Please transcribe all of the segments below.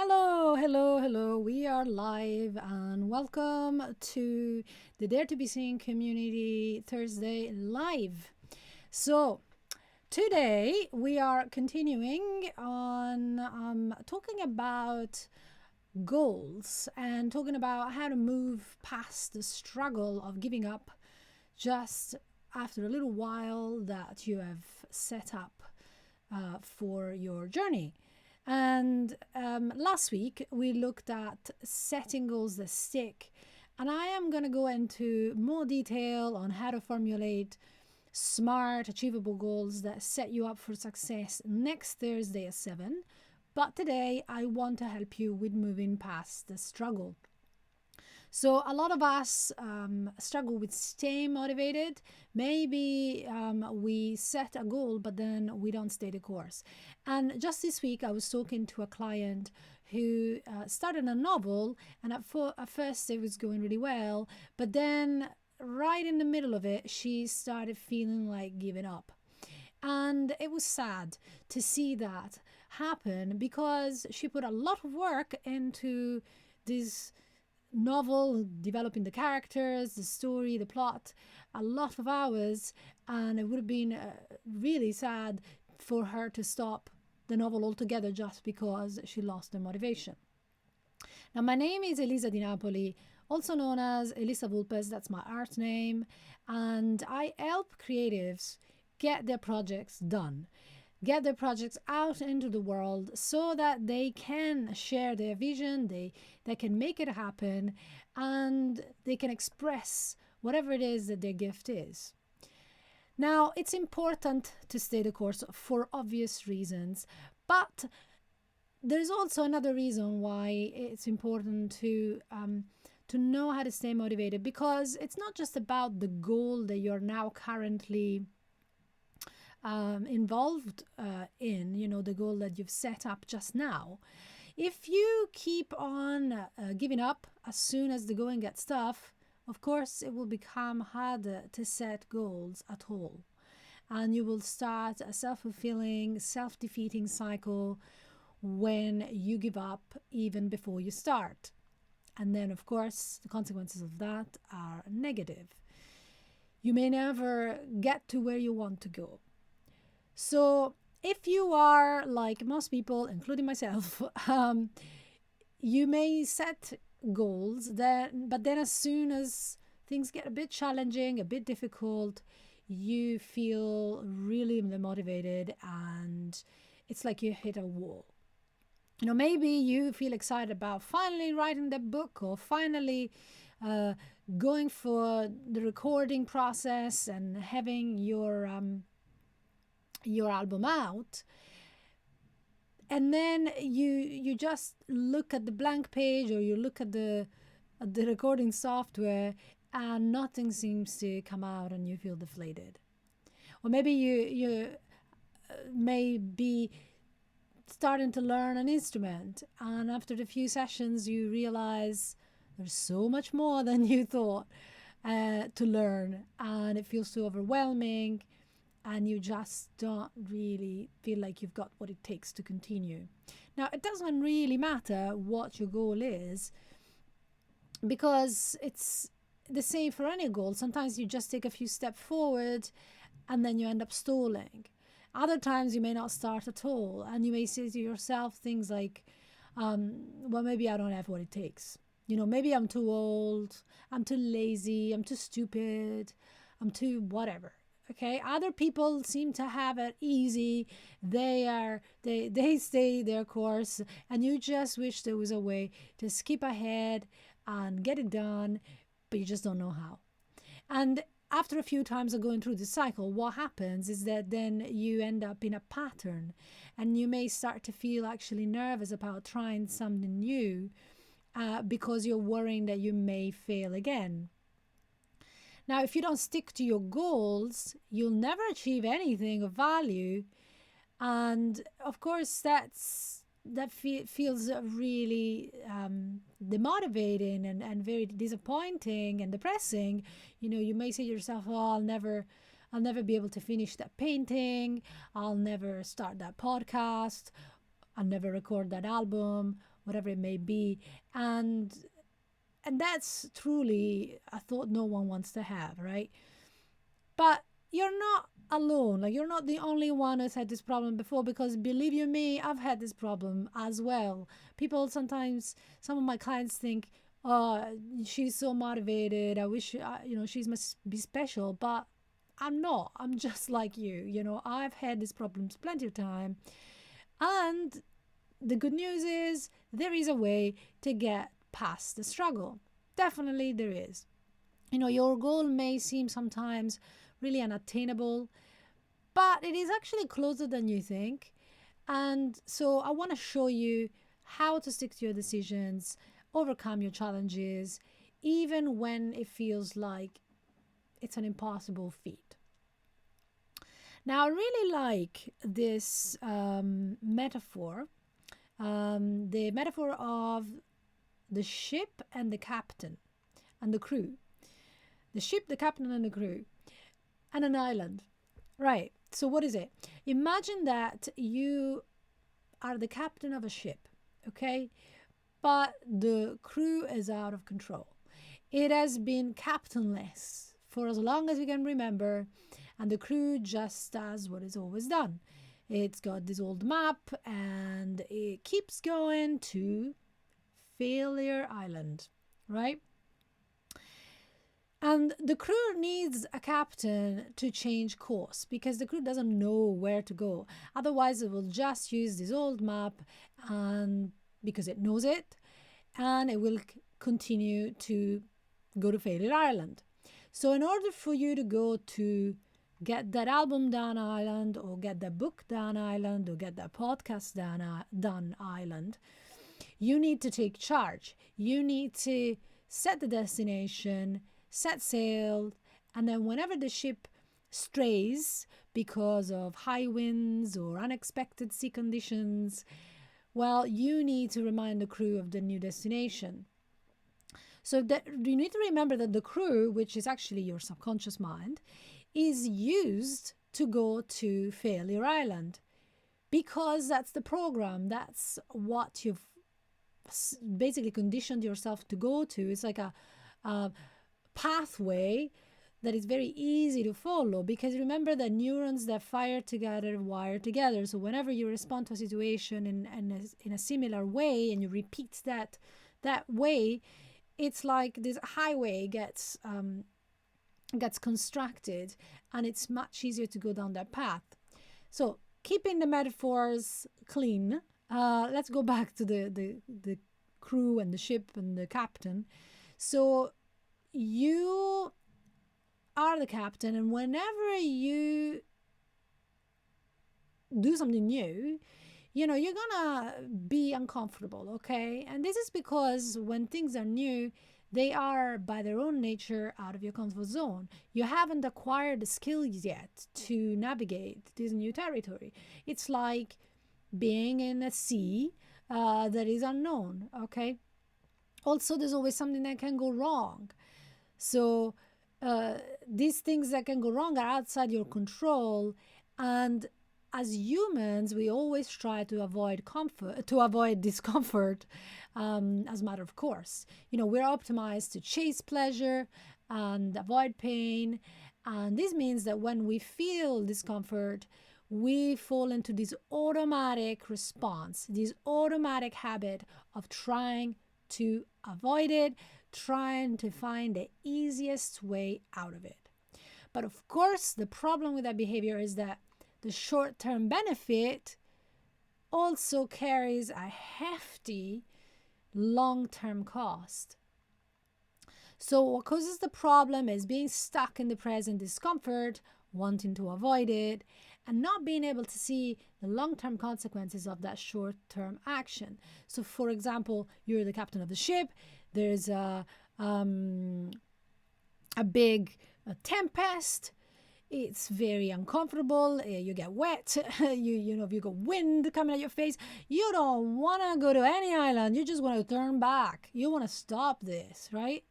Hello, hello, hello. We are live and welcome to the Dare to Be Seen Community Thursday Live. So, today we are continuing on talking about goals and talking about how to move past the struggle of giving up just after a little while that you have set up for your journey. And last week we looked at setting goals that stick. And I am going to go into more detail on how to formulate smart, achievable goals that set you up for success next Thursday at 7. But today I want to help you with moving past the struggle. So a lot of us struggle with staying motivated. Maybe we set a goal, but then we don't stay the course. And just this week, I was talking to a client who started a novel, and at first it was going really well, but then right in the middle of it, she started feeling like giving up. And it was sad to see that happen because she put a lot of work into this novel, developing the characters, the story, the plot, a lot of hours, and it would have been really sad for her to stop the novel altogether just because she lost the motivation. Now, my name is Elisa Di Napoli, also known as Elisa Vulpes, that's my art name, and I help creatives get their projects done. Get their projects out into the world so that they can share their vision, they can make it happen, and they can express whatever it is that their gift is. Now, it's important to stay the course for obvious reasons, but there's also another reason why it's important to know how to stay motivated, because it's not just about the goal that you're now currently involved in, the goal that you've set up just now. If you keep on giving up as soon as the going gets tough, of course, it will become harder to set goals at all. And you will start a self-fulfilling, self-defeating cycle when you give up even before you start. And then, of course, the consequences of that are negative. You may never get to where you want to go. So if you are like most people, including myself, you may set goals, but then as soon as things get a bit challenging, a bit difficult, you feel really demotivated and it's like you hit a wall. Maybe you feel excited about finally writing the book or finally going for the recording process and having your album out, and then you just look at the blank page or you look at the recording software and nothing seems to come out and you feel deflated. Or maybe you may be starting to learn an instrument, and after the few sessions you realize there's so much more than you thought to learn, and it feels too overwhelming, and you just don't really feel like you've got what it takes to continue. Now, it doesn't really matter what your goal is, because it's the same for any goal. Sometimes you just take a few steps forward and then you end up stalling. Other times you may not start at all, and you may say to yourself things like, well, maybe I don't have what it takes. Maybe I'm too old, I'm too lazy, I'm too stupid, I'm too whatever. Okay, other people seem to have it easy. They stay their course, and you just wish there was a way to skip ahead and get it done, but you just don't know how. And after a few times of going through the cycle, what happens is that then you end up in a pattern, and you may start to feel actually nervous about trying something new because you're worrying that you may fail again. Now, if you don't stick to your goals, you'll never achieve anything of value. And of course, that feels really demotivating and very disappointing and depressing. You may say to yourself, oh, I'll never be able to finish that painting. I'll never start that podcast. I'll never record that album, whatever it may be. And that's truly a thought no one wants to have, right? But you're not alone. Like, you're not the only one who's had this problem before, because believe you me, I've had this problem as well. People sometimes, some of my clients think, oh, she's so motivated. I wish, she must be special. But I'm not. I'm just like you. I've had these problems plenty of time. And the good news is there is a way to get past the struggle. Definitely there is. Your goal may seem sometimes really unattainable, but it is actually closer than you think. And so I want to show you how to stick to your decisions, overcome your challenges, even when it feels like it's an impossible feat. Now, I really like this metaphor, the metaphor of the ship and the captain and the crew. The ship, the captain, and the crew, and an island. Right. So what is it? Imagine that you are the captain of a ship, okay? But the crew is out of control. It has been captainless for as long as we can remember, and the crew just does what it's always done. It's got this old map, and it keeps going to Failure Island, right? And the crew needs a captain to change course, because the crew doesn't know where to go. Otherwise, it will just use this old map, and because it knows it, and it will continue to go to Failure Island. So in order for you to go to get that album done island, or get that book done island, or get that podcast done island, you need to take charge. You need to set the destination, set sail, and then whenever the ship strays because of high winds or unexpected sea conditions, well, you need to remind the crew of the new destination. So that you need to remember that the crew, which is actually your subconscious mind, is used to go to Failure Island, because that's the program. That's what you've basically conditioned yourself to go to. It's like a pathway that is very easy to follow, because remember that neurons that fire together wire together. So whenever you respond to a situation in a similar way, and you repeat that way, it's like this highway gets constructed, and it's much easier to go down that path. So keeping the metaphors clean, let's go back to the crew and the ship and the captain. So you are the captain, and whenever you do something new, you're gonna be uncomfortable, okay? And this is because when things are new, they are by their own nature out of your comfort zone. You haven't acquired the skills yet to navigate this new territory. It's like being in a sea that is unknown, okay? Also, there's always something that can go wrong. So these things that can go wrong are outside your control, and as humans, we always try to avoid discomfort, as a matter of course. We're optimized to chase pleasure and avoid pain, and this means that when we feel discomfort, we fall into this automatic response, this automatic habit of trying to avoid it, trying to find the easiest way out of it. But of course, the problem with that behavior is that the short-term benefit also carries a hefty long-term cost. So what causes the problem is being stuck in the present discomfort, wanting to avoid it, and not being able to see the long-term consequences of that short-term action. So for example, you're the captain of the ship, there's a big tempest. It's very uncomfortable. You get wet. If you got wind coming at your face, you don't want to go to any island. You just want to turn back. You want to stop this, right?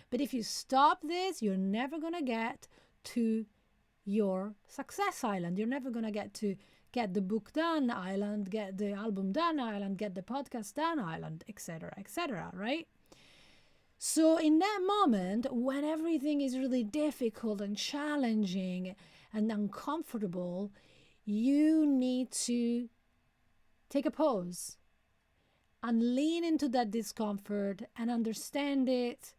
But if you stop this, you're never going to get to your success island. You're never going to get to get the book done, island, get the album done, island, get the podcast done, island, etc., right? So in that moment, when everything is really difficult and challenging and uncomfortable, you need to take a pause and lean into that discomfort and understand it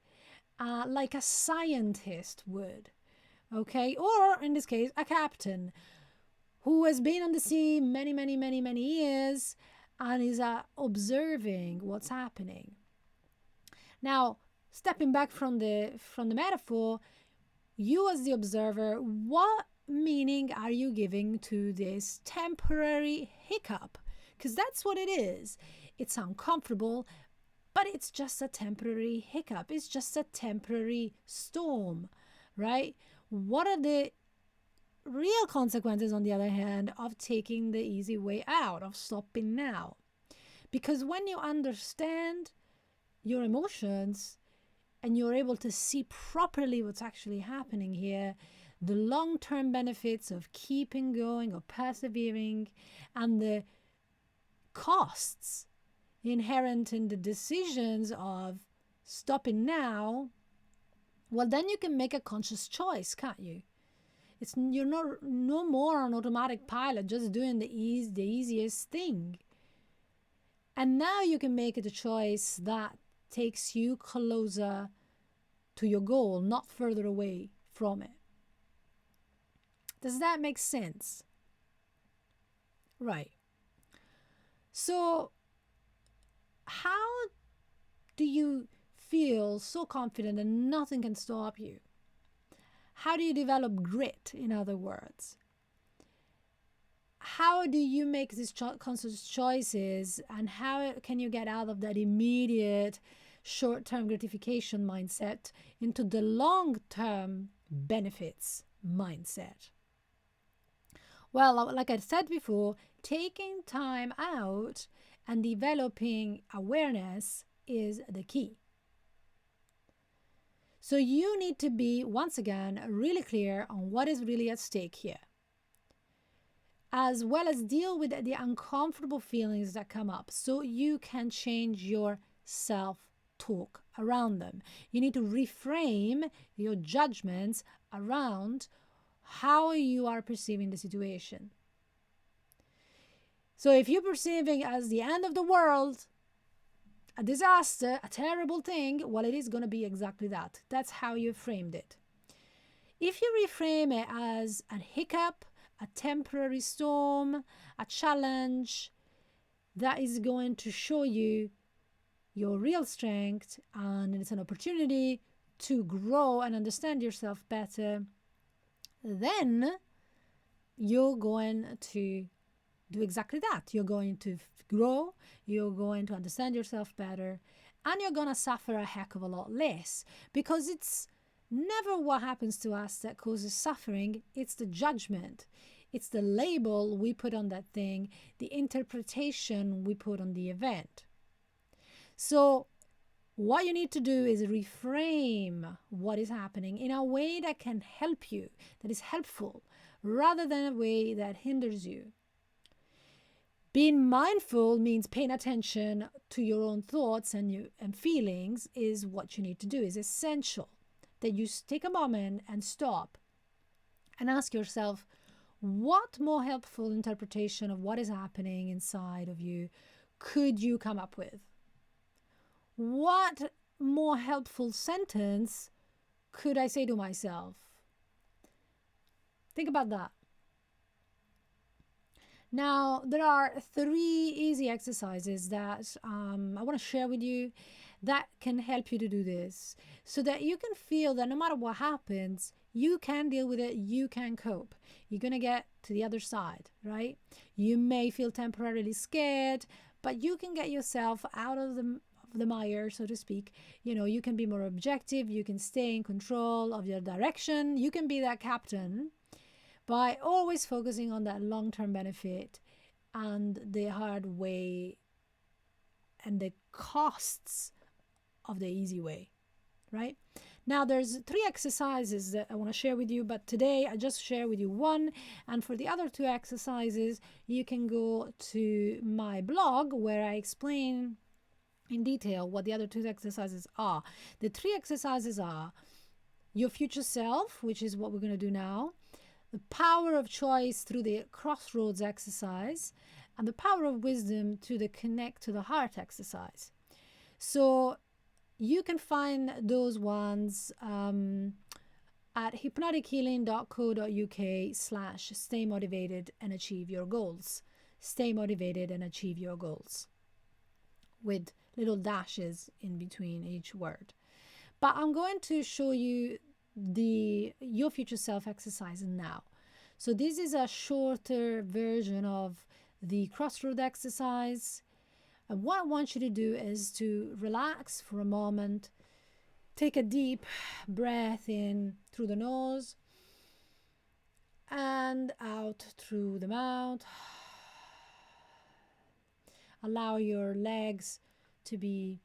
like a scientist would, okay? Or in this case, a captain who has been on the sea many years and is observing what's happening. Now, stepping back from the metaphor, you as the observer, what meaning are you giving to this temporary hiccup? Because that's what it is. It's uncomfortable, but it's just a temporary hiccup. It's just a temporary storm, right? What are the real consequences, on the other hand, of taking the easy way out, of stopping now? Because when you understand your emotions and you're able to see properly what's actually happening here, the long-term benefits of keeping going or persevering, and the costs inherent in the decisions of stopping now, well, then you can make a conscious choice, can't you? You're no more on automatic pilot, just doing the easiest thing. And now you can make it a choice that takes you closer to your goal, not further away from it. Does that make sense? Right. So, how do you feel so confident that nothing can stop you? How do you develop grit, in other words? How do you make these conscious choices, and how can you get out of that immediate short-term gratification mindset into the long-term benefits mindset? Well, like I said before, taking time out and developing awareness is the key. So you need to be, once again, really clear on what is really at stake here, as well as deal with the uncomfortable feelings that come up so you can change your self-talk around them. You need to reframe your judgments around how you are perceiving the situation. So if you're perceiving as the end of the world, a disaster, a terrible thing, well, it is going to be exactly that. That's how you framed it. If you reframe it as a hiccup, a temporary storm, a challenge that is going to show you your real strength, and it's an opportunity to grow and understand yourself better, then you're going to do exactly that. You're going to grow, you're going to understand yourself better, and you're going to suffer a heck of a lot less, because it's never what happens to us that causes suffering. It's the judgment. It's the label we put on that thing, the interpretation we put on the event. So what you need to do is reframe what is happening in a way that can help you, that is helpful, rather than a way that hinders you. Being mindful means paying attention to your own thoughts and feelings is what you need to do. It's essential that you take a moment and stop and ask yourself, what more helpful interpretation of what is happening inside of you could you come up with? What more helpful sentence could I say to myself? Think about that. Now, there are 3 easy exercises that I want to share with you that can help you to do this, so that you can feel that no matter what happens, you can deal with it, you can cope. You're going to get to the other side, right? You may feel temporarily scared, but you can get yourself out of the mire, so to speak. You can be more objective, you can stay in control of your direction, you can be that captain by always focusing on that long-term benefit and the hard way and the costs of the easy way, right? Now, there's 3 exercises that I want to share with you, but today I just share with you one. And for the other 2 exercises, you can go to my blog where I explain in detail what the other 2 exercises are. The 3 exercises are your future self, which is what we're going to do now, the power of choice through the crossroads exercise, and the power of wisdom to the connect to the heart exercise. So you can find those ones at hypnotichealing.co.uk/stay motivated and achieve your goals. Stay motivated and achieve your goals, with little dashes in between each word. But I'm going to show you the your future self exercise now. So this is a shorter version of the crossroad exercise. And what I want you to do is to relax for a moment. Take a deep breath in through the nose and out through the mouth. Allow your legs to be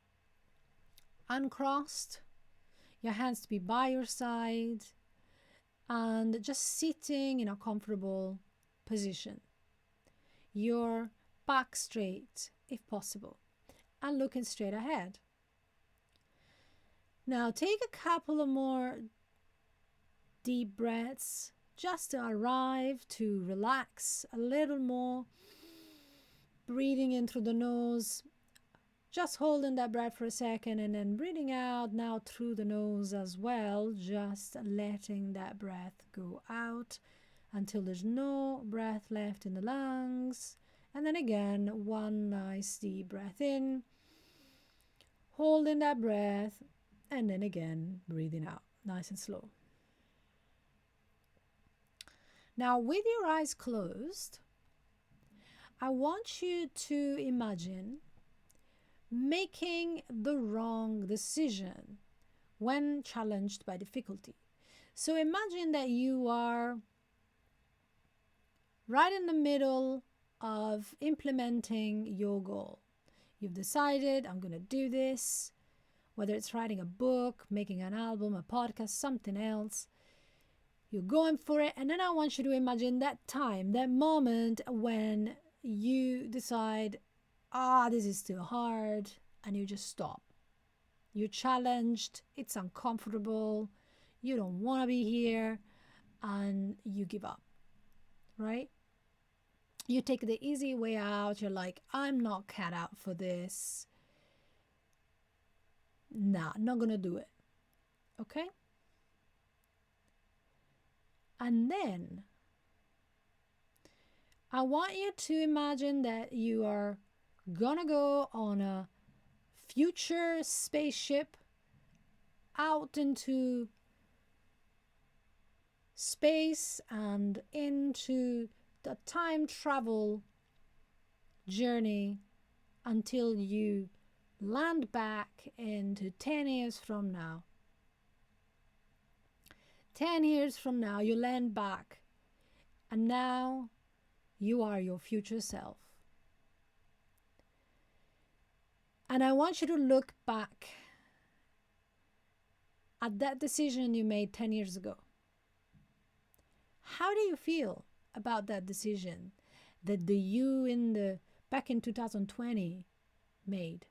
uncrossed, your hands to be by your side, and just sitting in a comfortable position. Your back straight, if possible, and looking straight ahead. Now take a couple of more deep breaths just to arrive to relax a little more. Breathing in through the nose, just holding that breath for a second, and then breathing out now through the nose as well, just letting that breath go out until there's no breath left in the lungs. And then again, one nice deep breath in, holding that breath, and then again breathing out nice and slow. Now, with your eyes closed, I want you to imagine making the wrong decision when challenged by difficulty. So imagine that you are right in the middle of implementing your goal. You've decided, I'm going to do this, whether it's writing a book, making an album, a podcast, something else. You're going for it. And then I want you to imagine that time, that moment when you decide, this is too hard, and you just stop. You're challenged, it's uncomfortable, you don't want to be here, and you give up, right? You take the easy way out. You're like, I'm not cut out for this. Nah, not gonna do it. Okay? And then I want you to imagine that you are gonna go on a future spaceship out into space and into the time travel journey until you land back into 10 years from now. 10 years from now, you land back, and now you are your future self. And I want you to look back at that decision you made 10 years ago. How do you feel about that decision that the you back in 2020 made?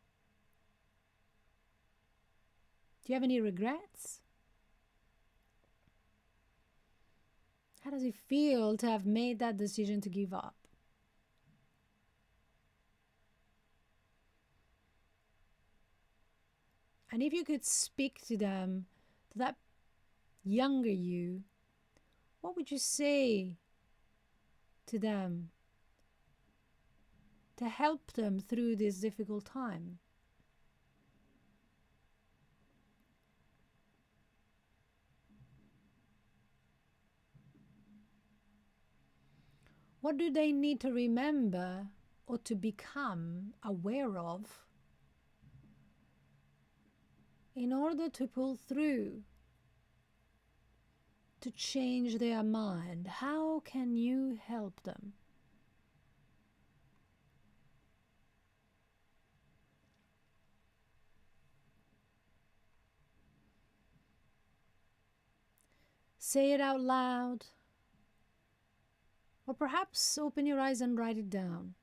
Do you have any regrets? How does it feel to have made that decision to give up? And if you could speak to them, to that younger you, what would you say to them to help them through this difficult time? What do they need to remember or to become aware of in order to pull through, to change their mind? How can you help them? say it out loud, or perhaps open your eyes and write it down.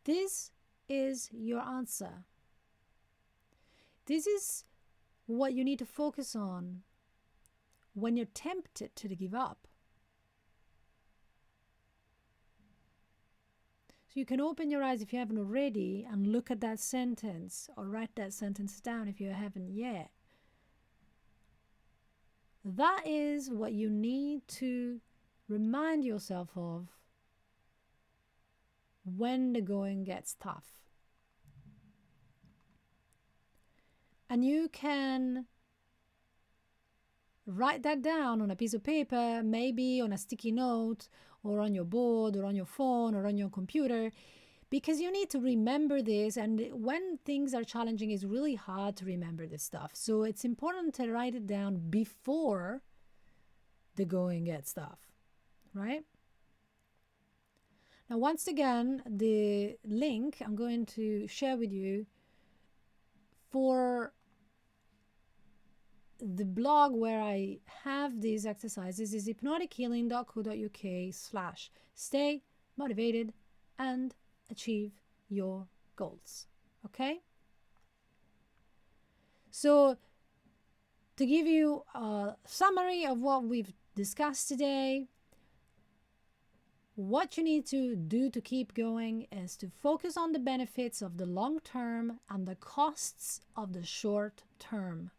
This is your answer. This is what you need to focus on when you're tempted to give up. So you can open your eyes if you haven't already and look at that sentence, or write that sentence down if you haven't yet. That is what you need to remind yourself of when the going gets tough. And you can write that down on a piece of paper, maybe on a sticky note, or on your board, or on your phone, or on your computer, because you need to remember this. And when things are challenging, it's really hard to remember this stuff. So it's important to write it down before the going gets tough, right? Now, once again, the link I'm going to share with you for the blog where I have these exercises is hypnotichealing.co.uk/stay motivated and achieve your goals. Okay? So, to give you a summary of what we've discussed today, what you need to do to keep going is to focus on the benefits of the long term and the costs of the short term.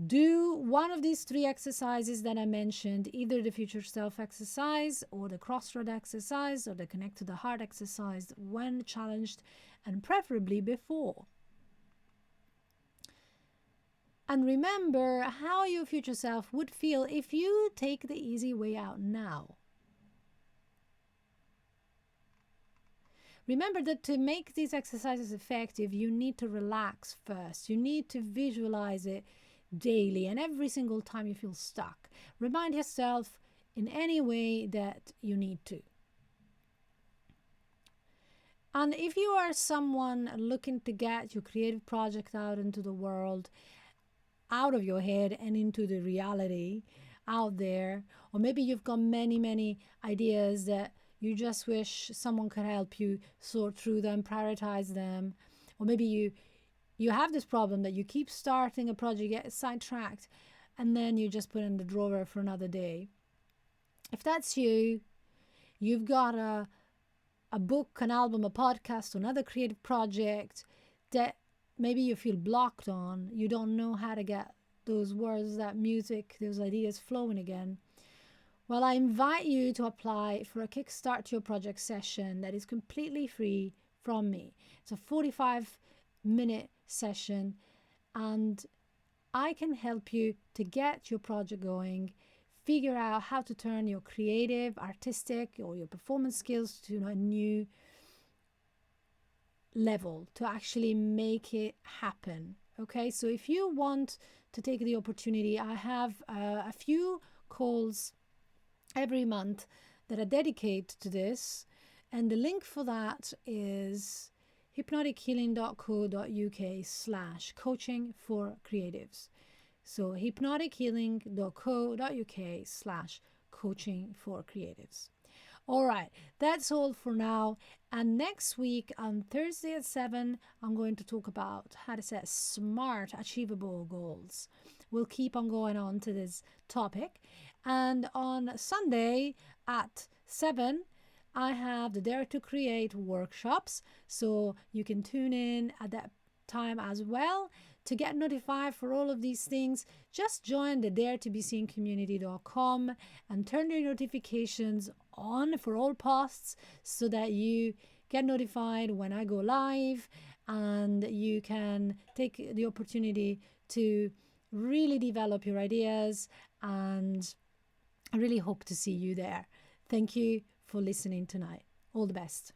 Do one of these 3 exercises that I mentioned, either the future self exercise, or the crossroad exercise, or the connect to the heart exercise when challenged, and preferably before. And remember how your future self would feel if you take the easy way out now. Remember that to make these exercises effective, you need to relax first. You need to visualize it daily, and every single time you feel stuck, remind yourself in any way that you need to. And if you are someone looking to get your creative project out into the world, out of your head and into the reality out there, or maybe you've got many ideas that you just wish someone could help you sort through them, prioritize them, or maybe you have this problem that you keep starting a project, get sidetracked, and then you just put it in the drawer for another day. If that's you, you've got a book, an album, a podcast, another creative project that maybe you feel blocked on, you don't know how to get those words, that music, those ideas flowing again. Well, I invite you to apply for a Kickstart to Your Project session that is completely free from me. It's a 45-minute session, and I can help you to get your project going, figure out how to turn your creative, artistic, or your performance skills to a new level, to actually make it happen. Okay, so if you want to take the opportunity, I have a few calls every month that are dedicated to this, and the link for that is hypnotichealing.co.uk/coaching for creatives. So hypnotichealing.co.uk/coaching for creatives. All right, that's all for now. And next week on Thursday at 7, I'm going to talk about how to set smart, achievable goals. We'll keep on going on to this topic. And on Sunday at 7, I have the Dare to Create workshops. So you can tune in at that time as well. To get notified for all of these things, just join the daretobeseencommunity.com and turn your notifications on for all posts so that you get notified when I go live, and you can take the opportunity to really develop your ideas, and I really hope to see you there. Thank you for listening tonight. All the best.